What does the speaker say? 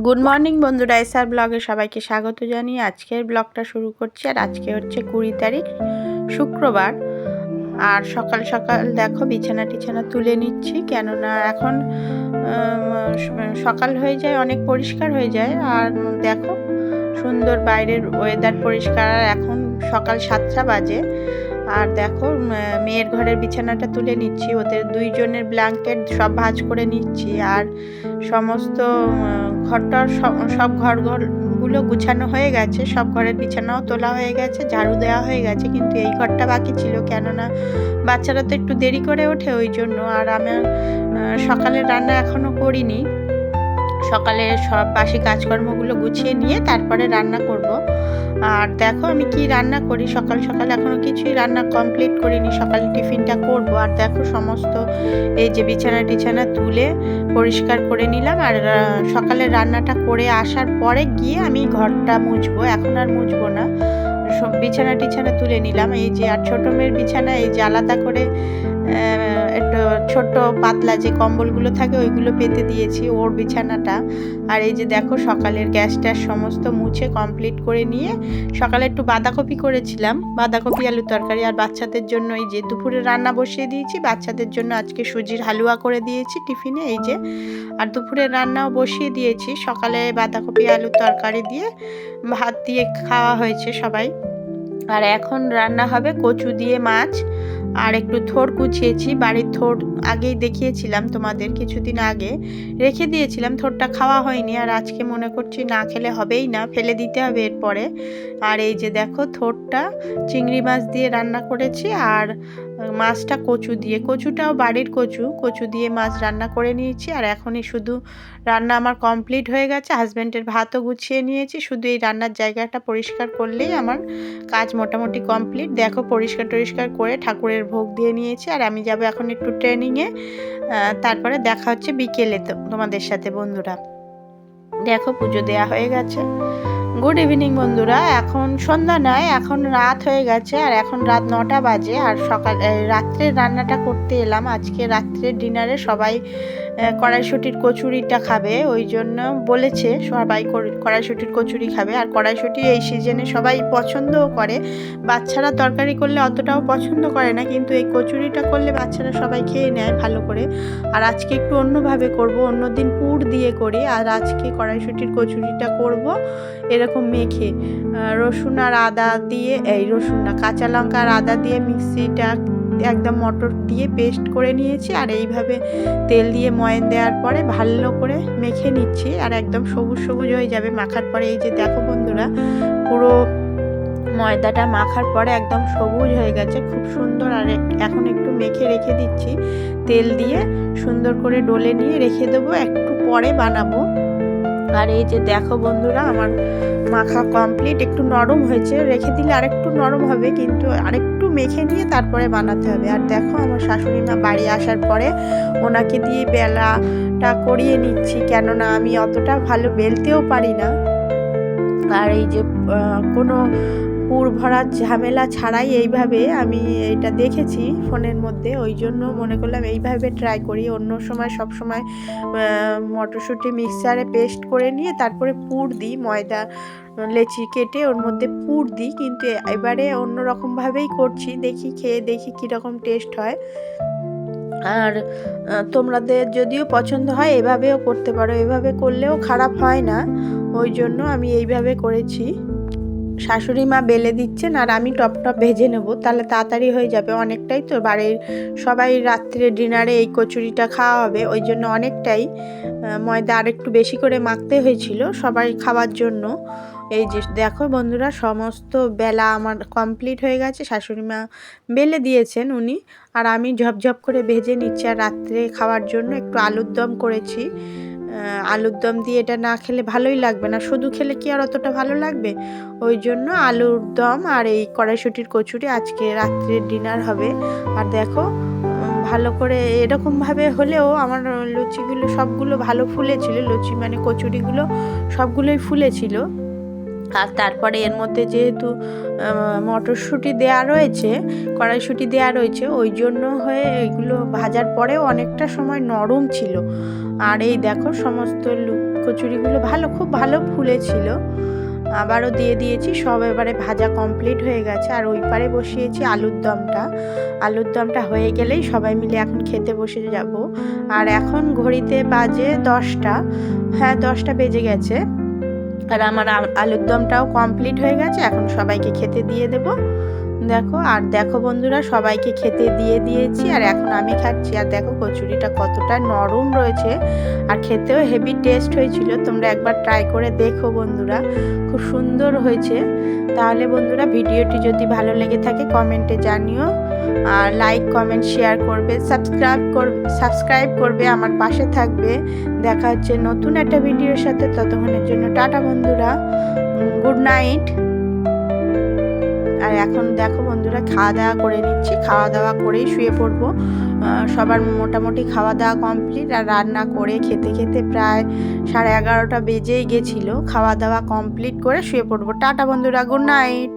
Good morning বন্ধুরা, SR ব্লগে সবাইকে স্বাগত জানিয়ে আজকের ব্লগটা শুরু করছি। আর আজকে হচ্ছে 20 তারিখ শুক্রবার। আর সকাল সকাল দেখো বিছানা টিছানা তুলে নিচ্ছি, কেননা এখন সকাল হয়ে যায়, অনেক পরিষ্কার হয়ে যায়। আর দেখো সুন্দর বাইরের ওয়েদার পরিষ্কার। আর এখন সকাল 7টা বাজে। আর দেখো মেয়ের ঘরের বিছানাটা তুলে নিচ্ছি, ওদের দুইজনের ব্ল্যাঙ্কেট সব ভাঁজ করে নিচ্ছি। আর সমস্ত ঘরটার সব ঘরগুলো গুছানো হয়ে গেছে, সব ঘরের বিছানাও তোলা হয়ে গেছে, ঝাড়ু দেওয়া হয়ে গেছে। কিন্তু এই ঘরটা বাকি ছিল, কেননা বাচ্চারা তো একটু দেরি করে ওঠে ওই জন্য। আর আমার সকালের রান্না এখনও করিনি, সকালে সব বাসি কাজকর্মগুলো গুছিয়ে নিয়ে তারপরে রান্না করব। আর দেখো আমি কি রান্না করি, সকাল সকাল এখনো কিছুই রান্না কমপ্লিট করিনি, সকালে টিফিনটা করব। আর দেখো সমস্ত এই যে বিছানা টিছানা তুলে পরিষ্কার করে নিলাম। আর সকালে রান্নাটা করে আসার পরে গিয়ে আমি ঘরটা মুছবো, এখন আর মুছবো না। সব বিছানা টিছানা তুলে নিলাম। এই যে আর ছোটো মেয়ের বিছানা এই যে আলাদা করে একটু ছোট পাতলা যে কম্বলগুলো থাকে ওইগুলো পেতে দিয়েছি, ওর বিছানাটা। আর এই যে দেখো সকালের গ্যাস ট্যাস সমস্ত মুছে কমপ্লিট করে নিয়ে সকালে একটু বাঁধাকপি করেছিলাম, বাঁধাকপি আলু তরকারি। আর বাচ্চাদের জন্য এই যে দুপুরে রান্না বসিয়ে দিয়েছি, বাচ্চাদের জন্য আজকে সুজির হালুয়া করে দিয়েছি টিফিনে এই যে। আর দুপুরের রান্নাও বসিয়ে দিয়েছি, সকালে বাঁধাকপি আলু তরকারি দিয়ে ভাত দিয়ে খাওয়া হয়েছে সবাই। আর এখন রান্না হবে কচু দিয়ে মাছ। আর একটু থোড় কুচিয়েছি, বাড়ির থোড় আগেই দেখিয়েছিলাম তোমাদের, কিছুদিন আগে রেখে দিয়েছিলাম, থোড়টা খাওয়া হয়নি। আর আজকে মনে করছি না খেলে হবেই না, ফেলে দিতে হবে এরপরে। আর এই যে দেখো থোড়টা চিংড়ি মাছ দিয়ে রান্না করেছি, আর মাছটা কচু দিয়ে, কচুটাও বাড়ির কচু, কচু দিয়ে মাছ রান্না করে নিয়েছি। আর এখনই শুধু রান্না আমার কমপ্লিট হয়ে গেছে, হাজব্যান্ডের ভাতও গুছিয়ে নিয়েছি, শুধু এই রান্নার জায়গাটা পরিষ্কার করলেই আমার কাজ মোটামুটি কমপ্লিট। দেখো পরিষ্কার টরিষ্কার করে ঠাকুরের ভোগ দিয়ে নিয়েছি। আর আমি যাব এখন একটু ট্রেনিংয়ে, তারপরে দেখা হচ্ছে বিকেলে তোমাদের সাথে বন্ধুরা। দেখো পুজো দেয়া হয়ে গেছে। গুড ইভিনিং বন্ধুরা, এখন সন্ধ্যা নয়, এখন রাত হয়ে গেছে। আর এখন রাত 9টা বাজে। আর রাত্রের রান্নাটা করতে এলাম। আজকে রাত্রের ডিনারে সবাই কড়াইশুঁটির কচুরিটা খাবে, ওই জন্য বলেছে সবাই কড়াইশুঁটির কচুরি খাবে। আর কড়াইশুঁটি এই সিজনে সবাই পছন্দও করে, বাচ্চারা তরকারি করলে অতটাও পছন্দ করে না, কিন্তু এই কচুরিটা করলে বাচ্চারা সবাই খেয়ে নেয় ভালো করে। আর আজকে একটু অন্যভাবে করব, অন্যদিন পুর দিয়ে করি, আর আজকে কড়াইশুঁটির কচুরিটা করব এরকম মেখে রসুন আর আদা দিয়ে, এই রসুন না কাঁচা লঙ্কা আর আদা দিয়ে মিক্সিটা একদম মটর দিয়ে পেস্ট করে নিয়েছি। আর এইভাবে তেল দিয়ে ময়ান দেওয়ার পরে ভালো করে মেখে নিচ্ছি, আর একদম সবুজ সবুজ হয়ে যাবে মাখার পরে। এই যে দেখো বন্ধুরা পুরো ময়দাটা মাখার পরে একদম সবুজ হয়ে গেছে, খুব সুন্দর। আর এখন একটু মেখে রেখে দিচ্ছি, তেল দিয়ে সুন্দর করে ডলে নিয়ে রেখে দেবো, একটু পরে বানাবো। আর এই যে দেখো বন্ধুরা আমার মাখা কমপ্লিট, একটু নরম হয়েছে, রেখে দিলে আরেকটু নরম হবে, কিন্তু আরেকটু মেখে নিয়ে তারপরে বানাতে হবে। আর দেখো আমার শাশুড়ি মা বাড়ি আসার পরে ওনাকে দিয়ে বেলাটা করিয়ে নিচ্ছি, কেননা আমি অতটা ভালো বেলতেও পারি না। আর এই যে কোনো পুর ভরার ঝামেলা ছাড়াই এইভাবে আমি এটা দেখেছি ফোনের মধ্যে, ওই জন্য মনে করলাম এইভাবে ট্রাই করি। অন্য সময় সব সময় মটরশুঁটি মিক্সারে পেস্ট করে নিয়ে তারপরে পুর দিই, ময়দা লেচি কেটে ওর মধ্যে পুর দিই, কিন্তু এবারে অন্য রকমভাবেই করছি, দেখি খেয়ে দেখি কীরকম টেস্ট হয়। আর তোমাদের যদিও পছন্দ হয় এভাবেও করতে পারো, এভাবে করলেও খারাপ হয় না, ওই জন্য আমি এইভাবে করেছি। শাশুড়ি মা বেলে দিচ্ছেন আর আমি টপ ভেজে নেব, তাহলে তাড়াতাড়ি হয়ে যাবে, অনেকটাই তো বাড়ির সবাই রাত্রে ডিনারে এই কচুরিটা খাওয়া হবে, ওই জন্য অনেকটাই ময়দা আরেকটু বেশি করে মাখতে হয়েছিল সবাই খাওয়ার জন্য। এই যে দেখো বন্ধুরা সমস্ত বেলা আমার কমপ্লিট হয়ে গেছে, শাশুড়ি মা বেলে দিয়েছেন উনি, আর আমি ঝপঝপ করে ভেজে নিচ্ছি। আর রাত্রে খাওয়ার জন্য একটু আলুর দম করেছি, আলুর দম দিয়ে এটা না খেলে ভালোই লাগবে না, শুধু খেলে কি আর অতটা ভালো লাগবে, ওই জন্য আলুর দম আর এই কড়াইশুঁটির কচুরি আজকে রাত্রের ডিনার হবে। আর দেখো ভালো করে এরকমভাবে হলেও আমার লুচিগুলো সবগুলো ভালো ফুলেছিল, লুচি মানে কচুরিগুলো সবগুলোই ফুলেছিল। আর তারপরে এর মধ্যে যেহেতু মটরশুঁটি দেওয়া রয়েছে, কড়াইশুঁটি দেওয়া রয়েছে, ওই জন্য হয়ে এগুলো ভাজার পরেও অনেকটা সময় নরম ছিল। আর এই দেখো সমস্ত কচুরিগুলো খুব ভালো ফুলেছিল। আবারও দিয়ে দিয়েছি, সব এবারে ভাজা কমপ্লিট হয়ে গেছে। আর ওই পারে বসিয়েছি আলুর দমটা হয়ে গেলেই সবাই মিলে এখন খেতে বসে যাব। আর এখন ঘড়িতে বাজে 10টা, হ্যাঁ 10টা বেজে গেছে। আর আমার আলুর দমটাও কমপ্লিট হয়ে গেছে, এখন সবাইকে খেতে দিয়ে দেব। দেখো বন্ধুরা, সবাইকে খেতে দিয়ে দিয়েছি আর এখন আমি খাচ্ছি। আর দেখো কচুরিটা কতটা নরম রয়েছে আর খেতেও হেভি টেস্ট হয়েছিল। তোমরা একবার ট্রাই করে দেখো বন্ধুরা, খুব সুন্দর হয়েছে। তাহলে বন্ধুরা, ভিডিওটি যদি ভালো লেগে থাকে কমেন্টে জানিও, আর লাইক কমেন্ট শেয়ার করবে, সাবস্ক্রাইব করবে, আমার পাশে থাকবে। দেখা হচ্ছে নতুন একটা ভিডিওর সাথে। ততক্ষণের জন্য টাটা বন্ধুরা, গুড নাইট। আর এখন দেখো বন্ধুরা, খাওয়া দাওয়া করে নিচ্ছি, খাওয়া দাওয়া করেই শুয়ে পড়বো। সবার মোটামুটি খাওয়া দাওয়া কমপ্লিট। আর রান্না করে খেতে খেতে প্রায় 11:30টা বেজেই গেছিলো। খাওয়া দাওয়া কমপ্লিট করে শুয়ে পড়বো। টাটা বন্ধুরা, গুড নাইট।